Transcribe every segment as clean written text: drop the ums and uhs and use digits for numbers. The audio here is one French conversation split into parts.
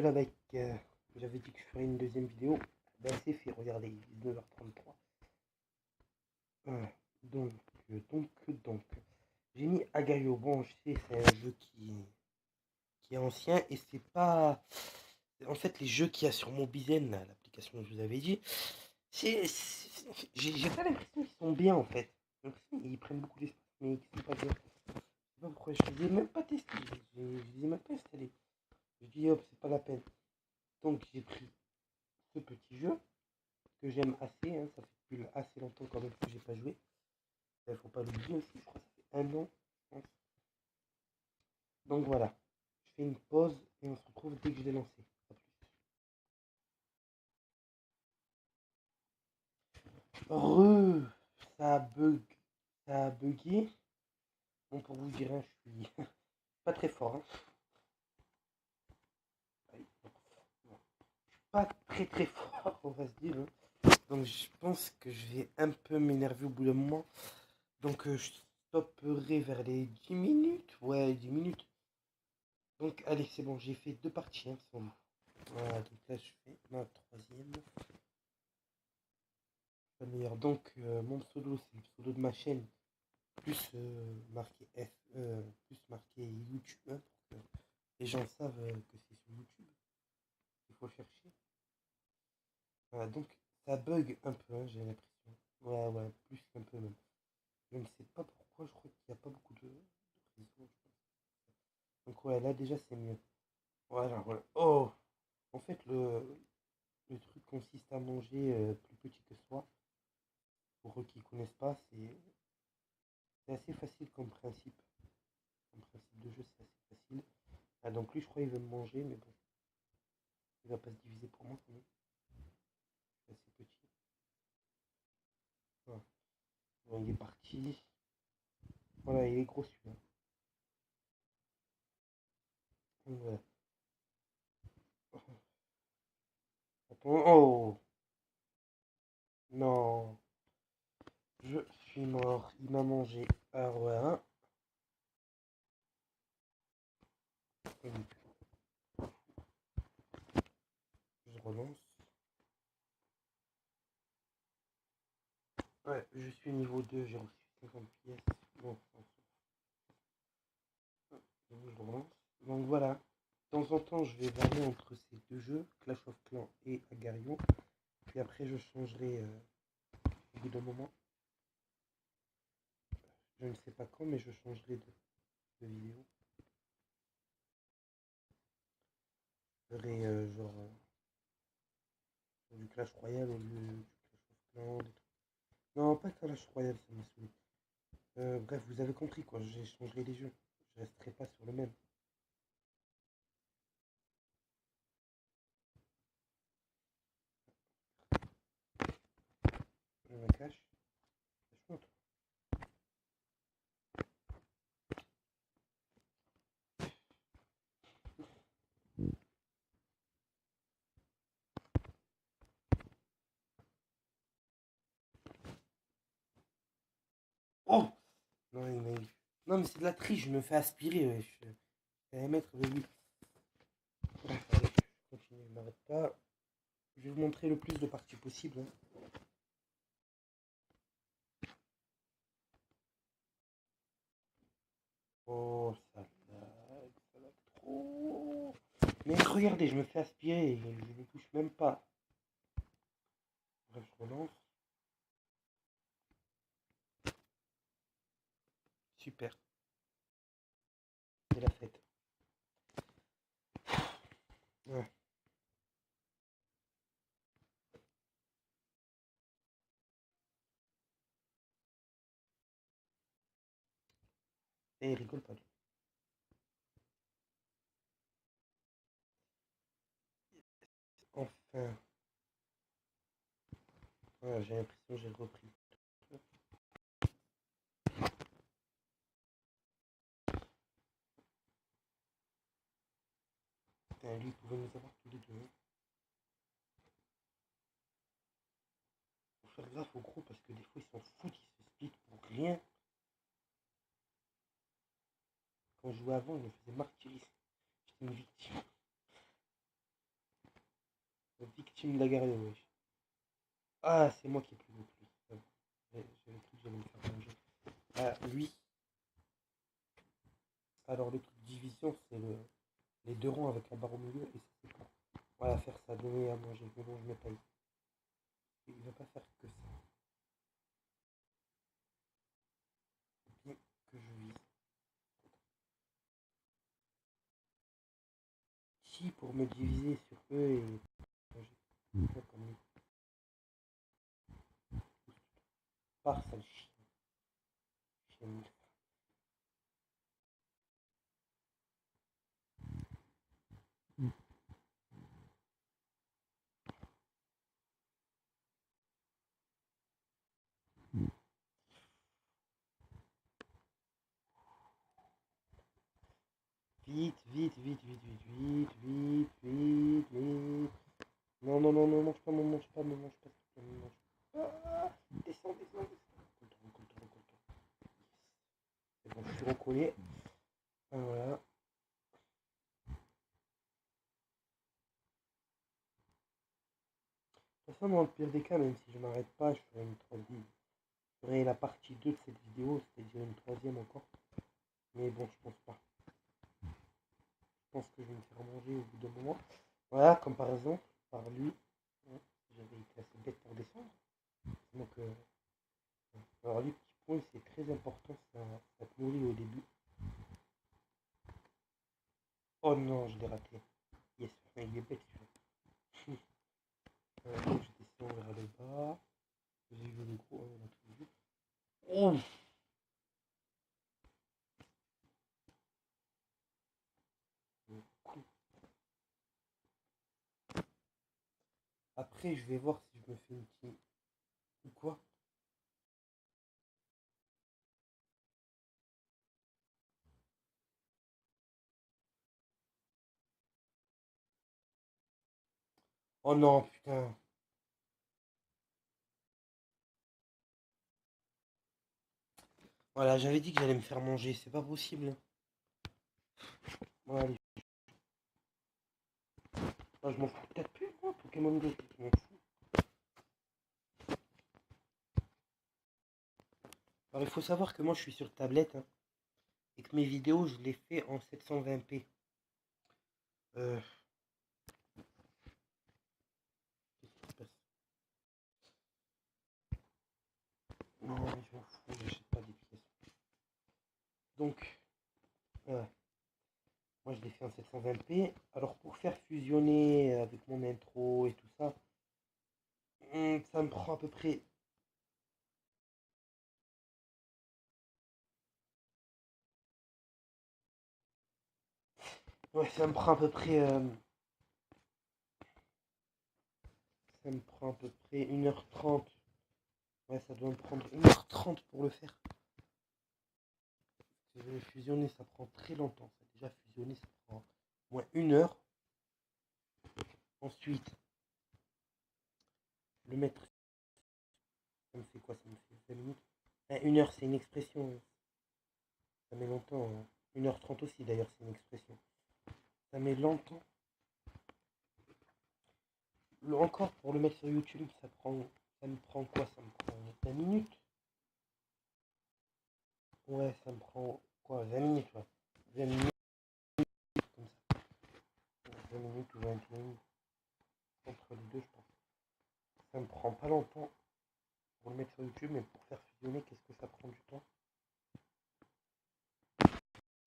rappelle avec... j'avais dit que je ferais une deuxième vidéo. Ben c'est fait, regardez, 19h33. Donc, donc, j'ai mis Agario. Bon, je sais, c'est un jeu qui est ancien et c'est pas... En fait, les jeux qu'il y a sur Mobizen, l'application que je vous avais dit, j'ai pas l'impression qu'ils sont bien en fait. J'ai l'impression qu'ils prennent beaucoup d'espace, mais qu'ils sont pas bien. Je sais pas pourquoi, je les ai même pas testés, je les ai même pas installés. Je dis hop, c'est pas la peine. Donc j'ai pris ce petit jeu que j'aime assez, hein, ça fait depuis assez longtemps quand même que j'ai pas joué. Il faut pas l'oublier aussi, je crois que ça fait un an, je pense. Donc voilà, je fais une pause et on se retrouve dès que je l'ai lancé. A plus. Ça a bug, ça a bugué. Bon, pour vous dire, hein, je suis pas très fort. Hein. Pas très très fort, on va se dire. Hein. Donc je pense que je vais un peu m'énerver au bout d'un moment. Donc je stopperai vers les 10 minutes. Ouais, 10 minutes. Donc allez, c'est bon, j'ai fait deux parties. Hein, sans... Voilà, donc là je fais ma troisième. La meilleure. Donc mon pseudo, c'est le pseudo de ma chaîne. Plus marqué F, plus marqué YouTube. Hein, pour que les gens savent que c'est sur YouTube. Il faut chercher. Voilà, donc ça bug un peu, hein, j'ai l'impression. Ouais, plus qu'un peu même. Je ne sais pas pourquoi, je crois qu'il n'y a pas beaucoup de réseau, je pense. Donc ouais, là déjà c'est mieux. Voilà. Oh! En fait, le truc consiste à manger plus petit que soi. Pour eux qui ne connaissent pas, c'est assez facile comme principe. Comme principe de jeu, c'est assez facile. Ah, donc lui, je crois qu'il veut me manger, mais bon, il va pas se diviser pour moi quand même. C'est assez petit. Voilà. Bon, il est parti. Voilà, il est gros celui-là. Voilà. Attends, oh! Non, je suis mort. Il m'a mangé. Alors voilà. Je relance. Ouais, je suis niveau 2, j'ai reçu 50 pièces. Bon, donc je relance. Donc voilà. De temps en temps, je vais varier entre ces deux jeux, Clash of Clans et Agario. Puis après, je changerai au bout d'un moment. Je ne sais pas quand, mais je changerai de vidéo. Je ferai genre du Clash Royale au lieu du Clash of Clans. Des trucs. Non, pas Clash Royale, ça m'a saoulé. Bref, vous avez compris quoi, j'échangerai les jeux. Je resterai pas sur le même. Je me cache. Cache-moi, toi. Oh! Non, il m'a eu. Non, mais c'est de la triche, je me fais aspirer. Ouais. Je vais mettre de lui. Bref, allez, je continue, je m'arrête pas. Je vais vous montrer le plus de parties possible. Hein. Oh, ça lag trop. Mais regardez, je me fais aspirer et je ne touche même pas. Bref, je relance. Super, c'est la fête. Ouais. Et il rigole pas. Lui. Enfin, voilà, j'ai l'impression que j'ai repris. Putain, lui, il pouvait nous avoir tous les deux. Hein. Faut faire gaffe au gros parce que des fois ils s'en foutent, ils se split pour rien. Quand je jouais avant, il me faisait martyriser. J'étais une victime. Team Lagarde, wesh. Ah, c'est moi qui ai plus de plus. J'avais cru que j'allais me faire manger. Ah, lui. Alors, le truc de division, c'est les deux rangs avec la barre au milieu. Et ça, c'est pas. Voilà, faire ça, donner à manger. Mais bon, je me paye. Il va pas faire que ça. Bien que je vise. Si, pour me diviser sur eux et manger. Comme lui. Par sale chien. Chien. Vite, vite, vite, vite, vite, vite, vite, vite, vite. Non, non, non, non, mange pas, mange pas, ne mange pas, s'il te plaît, ne mange pas. Descends, descends, descends. Contour, contour, contour. C'est bon, je suis recollé. Voilà. De toute façon, dans le pire des cas, même si je m'arrête pas, je ferai une troisième. Je ferai la partie 2 de cette vidéo, c'est-à-dire une troisième encore. Mais bon, je pense pas. Je pense que je vais me faire manger au bout d'un moment. Voilà, comme par exemple, par lui. J'avais été assez bête pour descendre. Donc, alors les petits points, c'est très important, ça te nourrit au début. Oh non, je l'ai raté. Yes, il est bête celui-là. Je descends vers le bas. J'ai vu le gros, on a tout vu. Oh, après, je vais voir si je me fais une team ou quoi. Oh non, putain. Voilà, j'avais dit que j'allais me faire manger, c'est pas possible. Bon, allez. Ah, je m'en fous peut-être plus, moi, Pokémon Go, je m'en fous. Alors, il faut savoir que moi, je suis sur tablette, hein, et que mes vidéos, je les fais en 720p. Qu'est-ce qui se passe? Non, mais je m'en fous, j'achète pas des pièces. Donc, moi, je l'ai fait en 720p. Alors, pour faire fusionner avec mon intro et tout ça, ça me prend à peu près. Ouais, ça me prend à peu près. Ça me prend à peu près 1h30. Ouais, ça doit me prendre 1h30 pour le faire. Fusionner, ça prend très longtemps. Ça, déjà, fusionner, ça prend au moins 1 heure. Ensuite, le mettre. Ça me fait quoi? Ça me fait 5 minutes. 1 heure, c'est une expression. Ça met longtemps. 1h30 aussi, d'ailleurs, c'est une expression. Ça met longtemps. Encore pour le mettre sur YouTube, ça me prend quoi? Ça me prend 20 minutes. Ouais, ça me prend quoi? 20 minutes, ouais. 20 minutes, comme ça. 20 minutes ou 20 minutes. Entre les deux, je pense. Ça me prend pas longtemps pour le mettre sur YouTube, mais pour faire fusionner, qu'est-ce que ça prend du temps?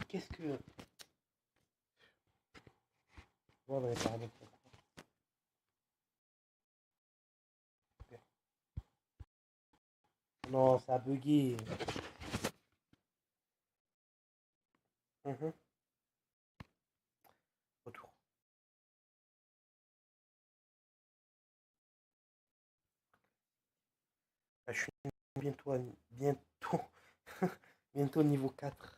Qu'est-ce que. Voilà les paramètres. Super. Non, ça a bugué. Retour. Là, je suis bientôt, bientôt, bientôt niveau 4.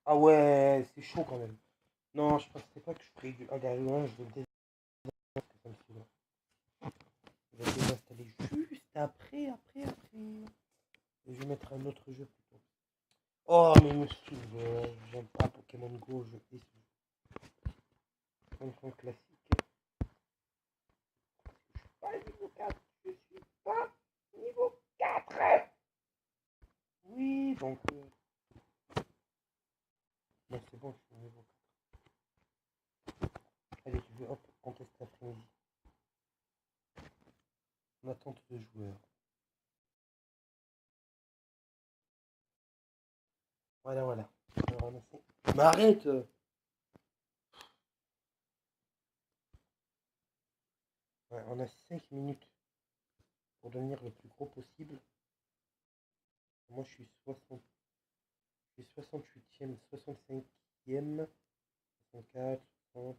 Ah ouais, c'est chaud quand même. Non, je pensais pas que je ferais du 1 derrière 1, je vais le désinstaller. Je vais le désinstaller Je vais mettre un autre jeu plutôt. Oh, mais me saoule. J'aime pas Pokémon Go. Je hais ce jeu. Un classique. Pas niveau 4. Je suis pas niveau 4. Oui, donc. Bon, c'est bon, je suis niveau 4. Allez, je vais hop, on teste l'après-midi. En attente de joueurs. Voilà, voilà. Alors, mais arrête. Ouais, on a 5 minutes pour devenir le plus gros possible. Moi, je suis 60. Je suis 68e, 65e, 64, 60.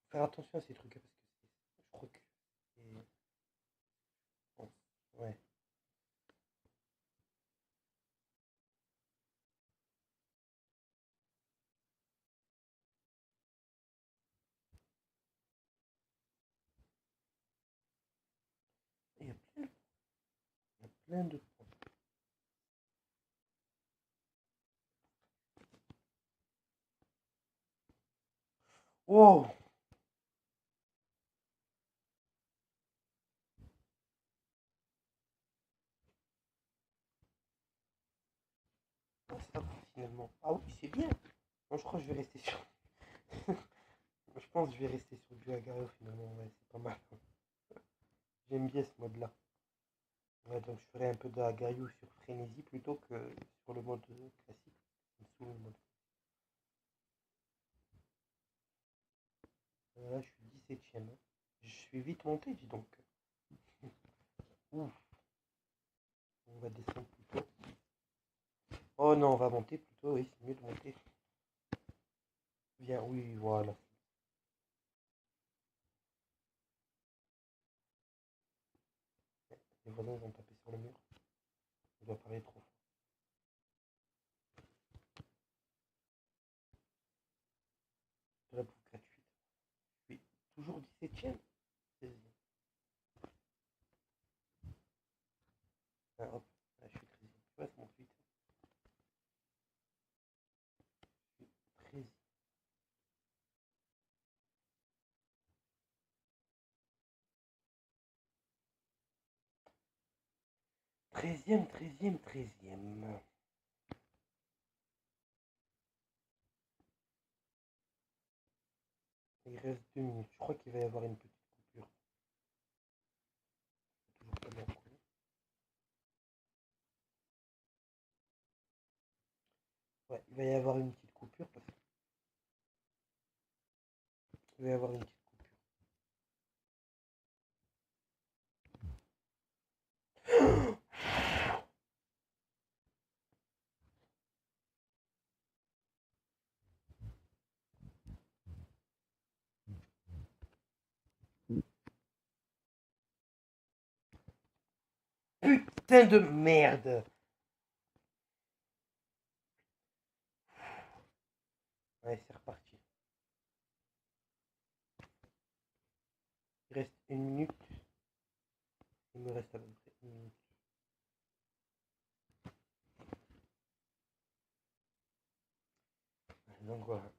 Faire attention à ces trucs, parce que je crois que c'est. Bon, ouais. Il y a plein de points. Oh! Ah, ça va, finalement. Ah oui, c'est bien. Moi, je crois que je vais rester sur. Je pense que je vais rester sur du Agario finalement. Ouais, c'est pas mal. J'aime bien ce mode-là. Ouais, donc je ferai un peu de Agario sur Frénésie plutôt que sur le mode classique. Sous le mode. Là, je suis 17ème. Je suis vite monté, dis donc. Ouf, on va descendre plutôt. Oh non, on va monter plutôt, oui, c'est mieux de monter. Bien, oui, voilà. Les voisins vont taper sur le mur. On doit parler trop fort. De la bouffe gratuite. Oui, toujours 17ème. 16e. Ah, hop, là, je suis 13e. Tu vois, ça monte vite. Je suis 13e. 13e, 13e, 13e. Il reste 2 minutes. Je crois qu'il va y avoir une petite coupure. Toujours pas bien couru. Ouais, il va y avoir une petite coupure parce qu'il va y avoir une petite coupure. Putain de merde. Allez, c'est reparti. Il reste 1 minute. Il me reste à peu près 1 minute. Donc voilà.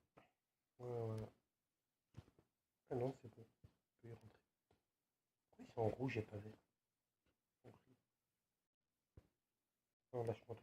Voilà, voilà. Ah non, c'est bon. Je peux y rentrer. Pourquoi ils sont en rouge et pas vert? Non, lâche-moi.